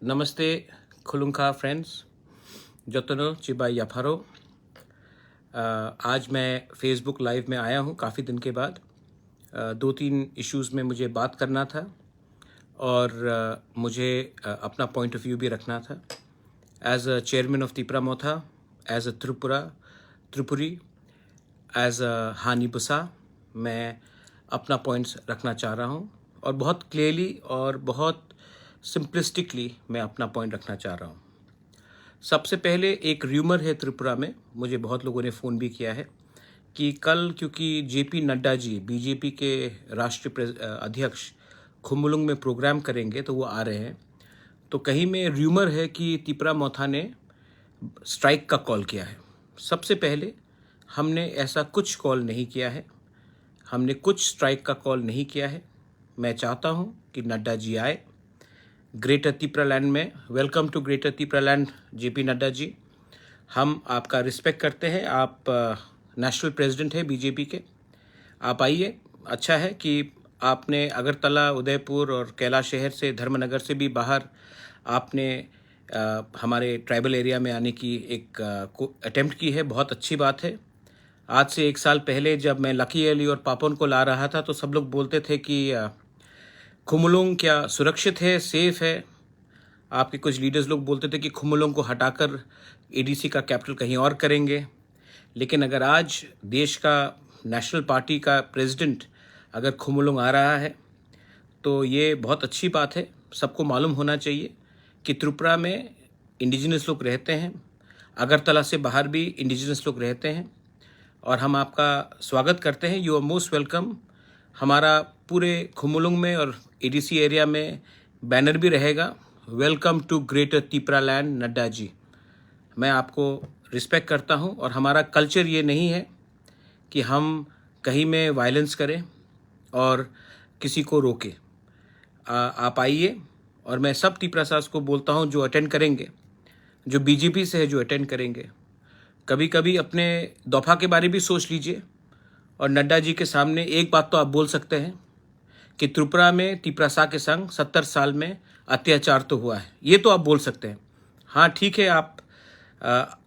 नमस्ते खुलुंखा फ्रेंड्स जतनो चिबाई याफारो। आज मैं फेसबुक लाइव में आया हूँ काफ़ी दिन के बाद। दो तीन इश्यूज़ में मुझे बात करना था और मुझे अपना पॉइंट ऑफ व्यू भी रखना था। As a chairman of Tipra Motha, as a Tripuri, as a Hani Busa, मैं अपना पॉइंट्स रखना चाह रहा हूँ और बहुत क्लियरली और बहुत सिंपलिस्टिकली मैं अपना पॉइंट रखना चाह रहा हूँ। सबसे पहले एक र्यूमर है त्रिपुरा में, मुझे बहुत लोगों ने फ़ोन भी किया है कि कल क्योंकि जेपी नड्डा जी बीजेपी के राष्ट्रीय अध्यक्ष खुम्बुलुंग में प्रोग्राम करेंगे तो वो आ रहे हैं, तो कहीं में र्यूमर है कि तिपरा मोथा ने स्ट्राइक का कॉल किया है। सबसे पहले हमने ऐसा कुछ कॉल नहीं किया है, हमने कुछ स्ट्राइक का कॉल नहीं किया है। मैं चाहता हूँ कि नड्डा जी आए ग्रेटर तिपरा लैंड में। Welcome to greater Tipra land JP Nadda ji, हम आपका रिस्पेक्ट करते हैं। आप नेशनल प्रेसिडेंट हैं बीजेपी के, आप आइए। अच्छा है कि आपने अगरतला, उदयपुर और कैलाश शहर से, धर्मनगर से भी बाहर आपने हमारे ट्राइबल एरिया में आने की एक अटेम्प्ट की है, बहुत अच्छी बात है। आज से 1 साल पहले जब मैं लकी अली और पापन को ला रहा था तो सब लोग बोलते थे कि खुम्बुलुंग क्या सुरक्षित है, सेफ है। आपके कुछ लीडर्स लोग बोलते थे कि खुम्बुलुंग को हटाकर एडीसी का कैपिटल कहीं और करेंगे। लेकिन अगर आज देश का नेशनल पार्टी का प्रेसिडेंट अगर खुम्बुलुंग आ रहा है तो ये बहुत अच्छी बात है। सबको मालूम होना चाहिए कि त्रिपुरा में इंडिजिनस लोग रहते हैं, अगरतला से बाहर भी इंडिजिनस लोग रहते हैं और हम आपका स्वागत करते हैं। You are most welcome. हमारा पूरे खुम्बुलुंग में और एडीसी एरिया में बैनर भी रहेगा, welcome to greater Tipra land Nadda ji. मैं आपको रिस्पेक्ट करता हूं और हमारा कल्चर ये नहीं है कि हम कहीं में वायलेंस करें और किसी को रोके। आप आइए और मैं सब तिपरासास को बोलता हूं जो अटेंड करेंगे, जो बीजेपी से है जो अटेंड करेंगे, कभी कभी अपने दफा के बारे भी सोच लीजिए और नड्डा जी के सामने एक बात तो आप बोल सकते हैं कि त्रिपुरा में तिपरासा के संग 70 साल में अत्याचार तो हुआ है, ये तो आप बोल सकते हैं। हाँ ठीक है, आप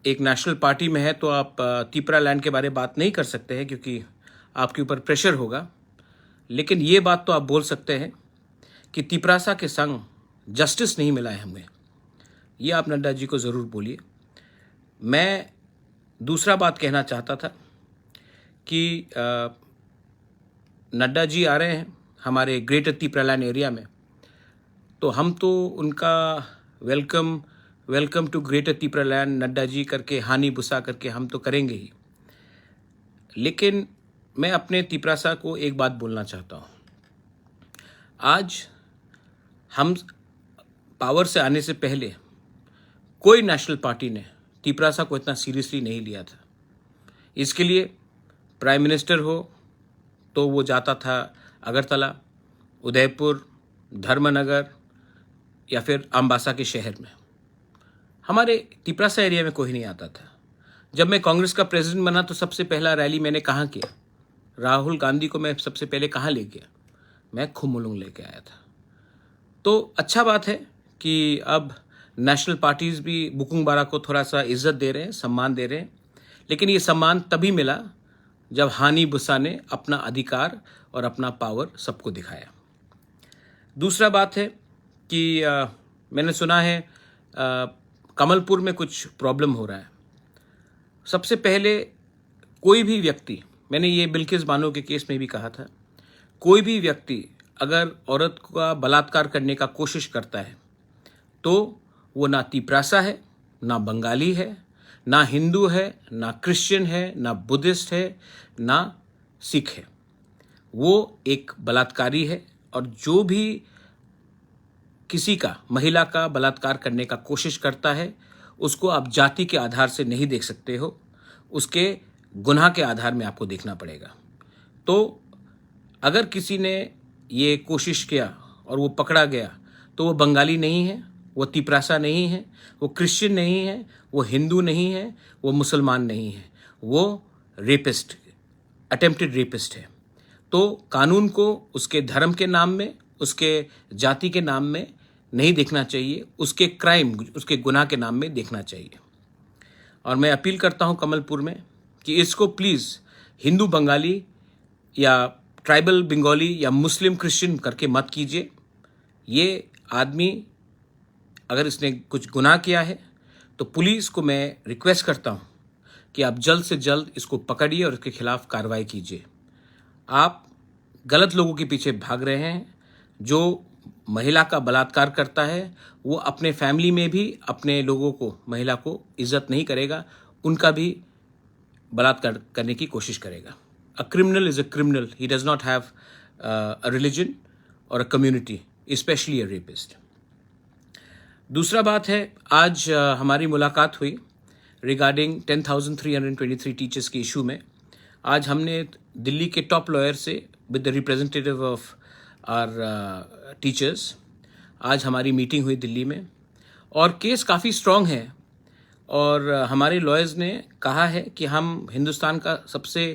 एक नेशनल पार्टी में है तो आप तिपरा लैंड के बारे में बात नहीं कर सकते हैं क्योंकि आपके ऊपर प्रेशर होगा, लेकिन ये बात तो आप बोल सकते हैं कि तिपरासा के संग जस्टिस नहीं मिला है हमें। ये आप नड्डा जी को ज़रूर बोलिए। मैं दूसरा बात कहना चाहता था कि नड्डा जी आ रहे हैं हमारे ग्रेटर तिपरा लैंड एरिया में, तो हम तो उनका welcome to greater Tipra land Nadda ji करके, हानी बुसा करके हम तो करेंगे ही। लेकिन मैं अपने तिपरासा को एक बात बोलना चाहता हूँ। आज हम पावर से आने से पहले कोई नेशनल पार्टी ने तिपरासा को इतना सीरियसली नहीं लिया था। इसके लिए प्राइम मिनिस्टर हो तो वो जाता था अगरतला, उदयपुर, धर्मनगर या फिर अम्बासा के शहर में। हमारे तिपरासा एरिया में कोई नहीं आता था। जब मैं कांग्रेस का प्रेसिडेंट बना तो सबसे पहला रैली मैंने कहाँ किया? राहुल गांधी को मैं सबसे पहले कहाँ ले गया? मैं खुम्बुलुंग लेके आया था। तो अच्छा बात है कि अब नेशनल पार्टीज़ भी बुकुंग बारा को थोड़ा सा इज्जत दे रहे हैं, सम्मान दे रहे हैं, लेकिन ये सम्मान तभी मिला जब हानी बुसा ने अपना अधिकार और अपना पावर सबको दिखाया। दूसरा बात है कि मैंने सुना है कमलपुर में कुछ प्रॉब्लम हो रहा है। सबसे पहले कोई भी व्यक्ति, मैंने ये बिल्किस बानो के केस में भी कहा था, कोई भी व्यक्ति अगर औरत का बलात्कार करने का कोशिश करता है तो वो ना तिपरासा है, ना बंगाली है, ना हिंदू है, ना क्रिश्चियन है, ना बुद्धिस्ट है, ना सिख है। वो एक बलात्कारी है और जो भी किसी का, महिला का बलात्कार करने का कोशिश करता है उसको आप जाति के आधार से नहीं देख सकते हो, उसके गुनाह के आधार में आपको देखना पड़ेगा। तो अगर किसी ने ये कोशिश किया और वो पकड़ा गया तो वो बंगाली नहीं है, वो तिपरासा नहीं है, वो क्रिश्चियन नहीं है, वो हिंदू नहीं है, वो मुसलमान नहीं है, वो रेपिस्ट, अटेम्प्टेड रेपिस्ट है। तो कानून को उसके धर्म के नाम में, उसके जाति के नाम में नहीं देखना चाहिए, उसके क्राइम, उसके गुनाह के नाम में देखना चाहिए। और मैं अपील करता हूं कमलपुर में कि इसको प्लीज़ हिंदू बंगाली या ट्राइबल बंगाली या मुस्लिम क्रिश्चियन करके मत कीजिए। ये आदमी अगर इसने कुछ गुनाह किया है तो पुलिस को मैं रिक्वेस्ट करता हूं कि आप जल्द से जल्द इसको पकड़िए और इसके खिलाफ कार्रवाई कीजिए। आप गलत लोगों के पीछे भाग रहे हैं। जो महिला का बलात्कार करता है वो अपने फैमिली में भी अपने लोगों को, महिला को इज्जत नहीं करेगा, उनका भी बलात्कार करने की कोशिश करेगा। A criminal is a criminal, he does not have a religion और a community, specially a rapist. दूसरा बात है, आज हमारी मुलाकात हुई रिगार्डिंग 10,323 टीचर्स के इशू में। आज हमने दिल्ली के टॉप लॉयर से with the representative of our teachers आज हमारी मीटिंग हुई दिल्ली में, और केस काफ़ी स्ट्रॉन्ग है। और हमारे लॉयर्स ने कहा है कि हम हिंदुस्तान का सबसे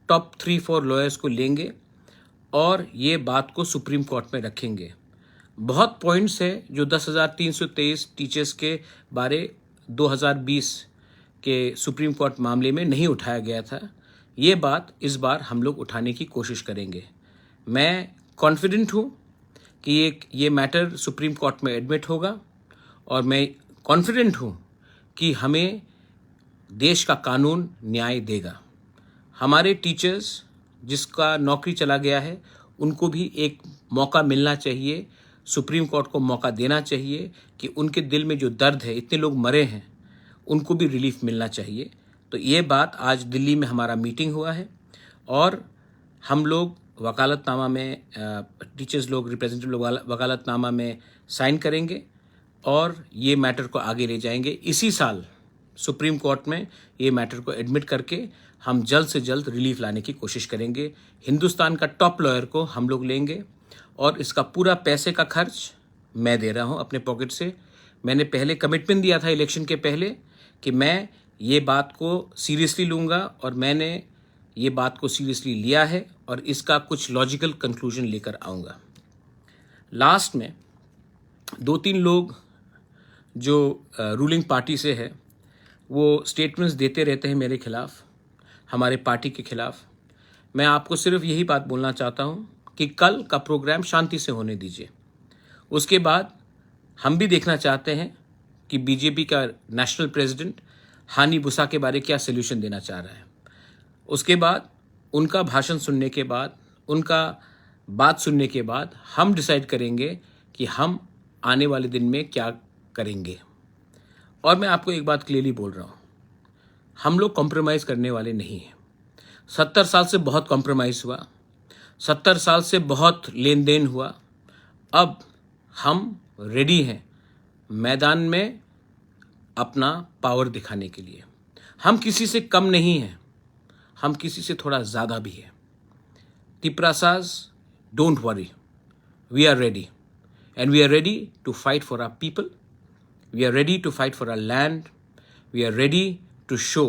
टॉप 3-4 लॉयर्स को लेंगे और ये बात को सुप्रीम कोर्ट में रखेंगे। बहुत पॉइंट्स है जो 10,323 टीचर्स के बारे 2020 के सुप्रीम कोर्ट मामले में नहीं उठाया गया था। ये बात इस बार हम लोग उठाने की कोशिश करेंगे। मैं कॉन्फिडेंट हूँ कि ये मैटर सुप्रीम कोर्ट में एडमिट होगा, और मैं कॉन्फिडेंट हूँ कि हमें देश का कानून न्याय देगा। हमारे टीचर्स जिसका नौकरी चला गया है उनको भी एक मौका मिलना चाहिए, सुप्रीम कोर्ट को मौका देना चाहिए कि उनके दिल में जो दर्द है, इतने लोग मरे हैं, उनको भी रिलीफ मिलना चाहिए। तो ये बात आज दिल्ली में हमारा मीटिंग हुआ है, और हम लोग वकालतनामा में, टीचर्स लोग, रिप्रेजेंटेटिव लोग वकालतनामा में साइन करेंगे और ये मैटर को आगे ले जाएंगे। इसी साल सुप्रीम कोर्ट में ये मैटर को एडमिट करके हम जल्द से जल्द रिलीफ लाने की कोशिश करेंगे। हिंदुस्तान का टॉप लॉयर को हम लोग लेंगे, और इसका पूरा पैसे का खर्च मैं दे रहा हूँ अपने पॉकेट से। मैंने पहले कमिटमेंट दिया था इलेक्शन के पहले कि मैं ये बात को सीरियसली लूँगा, और मैंने ये बात को सीरियसली लिया है और इसका कुछ लॉजिकल कंक्लूजन लेकर आऊँगा। लास्ट में 2-3 लोग जो रूलिंग पार्टी से है वो स्टेटमेंट्स देते रहते हैं मेरे खिलाफ, हमारे पार्टी के खिलाफ। मैं आपको सिर्फ यही बात बोलना चाहता हूँ कि कल का प्रोग्राम शांति से होने दीजिए। उसके बाद हम भी देखना चाहते हैं कि बीजेपी का नेशनल प्रेसिडेंट हानि बुसा के बारे क्या सोल्यूशन देना चाह रहा है। उसके बाद उनका भाषण सुनने के बाद, उनका बात सुनने के बाद हम डिसाइड करेंगे कि हम आने वाले दिन में क्या करेंगे। और मैं आपको एक बात क्लियरली बोल रहा हूँ, हम लोग कॉम्प्रोमाइज़ करने वाले नहीं हैं। 70 साल से बहुत कॉम्प्रोमाइज़ हुआ, 70 साल से बहुत लेन देन हुआ। अब हम रेडी हैं मैदान में अपना पावर दिखाने के लिए। हम किसी से कम नहीं हैं, हम किसी से थोड़ा ज़्यादा भी हैं। Tiprasas, don't worry, we are ready, and we are ready to fight for our people, we are ready to fight for our land, we are ready to show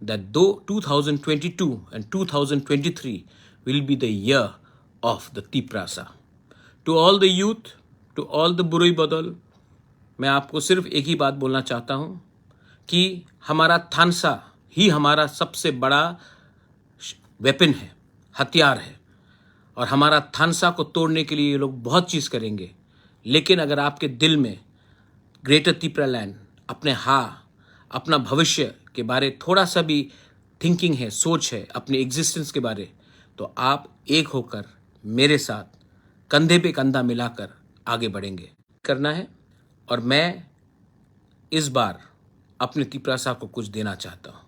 that though 2022 and 2023 will be the year of the Tiprasa. To all the youth, to all the बुराई बदल, मैं आपको सिर्फ एक ही बात बोलना चाहता हूँ कि हमारा थानसा ही हमारा सबसे बड़ा वेपन है, हथियार है, और हमारा थानसा को तोड़ने के लिए ये लोग बहुत चीज़ करेंगे। लेकिन अगर आपके दिल में ग्रेटर तिपरा लैंड, अपना भविष्य के बारे थोड़ा सा भी थिंकिंग है, सोच है, अपने एग्जिस्टेंस के बारे, तो आप एक होकर मेरे साथ कंधे पे कंधा मिलाकर आगे बढ़ेंगे करना है। और मैं इस बार अपने तिपरासा को कुछ देना चाहता हूँ,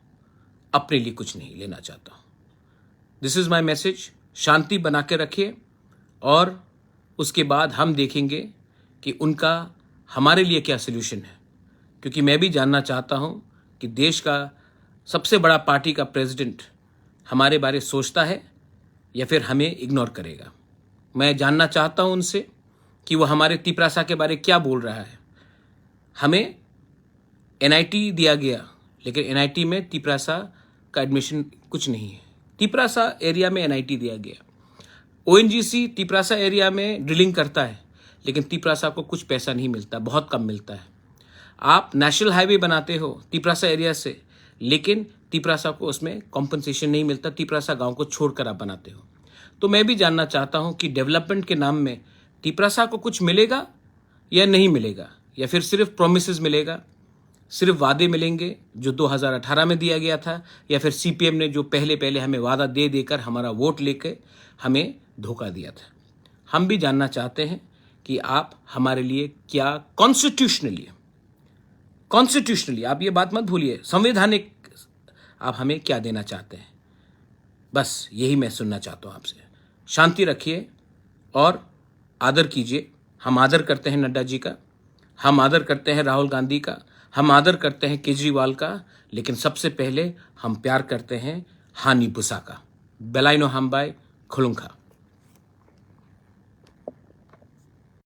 अपने लिए कुछ नहीं लेना चाहता हूँ। This is my message. शांति बना के रखिए, और उसके बाद हम देखेंगे कि उनका हमारे लिए क्या सोल्यूशन है। क्योंकि मैं भी जानना चाहता हूँ कि देश का सबसे बड़ा पार्टी का प्रेसिडेंट हमारे बारे सोचता है या फिर हमें इग्नोर करेगा। मैं जानना चाहता हूं उनसे कि वो हमारे तिपरासा के बारे क्या बोल रहा है। हमें एनआईटी दिया गया, लेकिन एनआईटी में तिपरासा का एडमिशन कुछ नहीं है। तिपरासा एरिया में एनआईटी दिया गया। ओएनजीसी तिपरासा एरिया में ड्रिलिंग करता है, लेकिन तिपरासा को कुछ पैसा नहीं मिलता, बहुत कम मिलता है। आप नेशनल हाईवे बनाते हो तिपरासा एरिया से, लेकिन तिपरासा को उसमें कॉम्पनसेशन नहीं मिलता, तिपरासा गांव को छोड़कर आप बनाते हो। तो मैं भी जानना चाहता हूं कि डेवलपमेंट के नाम में तिपरासा को कुछ मिलेगा या नहीं मिलेगा, या फिर सिर्फ प्रोमिसेस मिलेगा, सिर्फ वादे मिलेंगे जो 2018 में दिया गया था, या फिर सीपीएम ने जो पहले हमें वादा दे देकर हमारा वोट लेकर हमें धोखा दिया था। हम भी जानना चाहते हैं कि आप हमारे लिए क्या कॉन्स्टिट्यूशनली आप ये बात मत भूलिए, संवैधानिक आप हमें क्या देना चाहते हैं। बस यही मैं सुनना चाहता हूं आपसे। शांति रखिए और आदर कीजिए। हम आदर करते हैं नड्डा जी का, हम आदर करते हैं राहुल गांधी का, हम आदर करते हैं केजरीवाल का, लेकिन सबसे पहले हम प्यार करते हैं हानी बुसा का। बेलाइनो हमबाई खुलुंखा।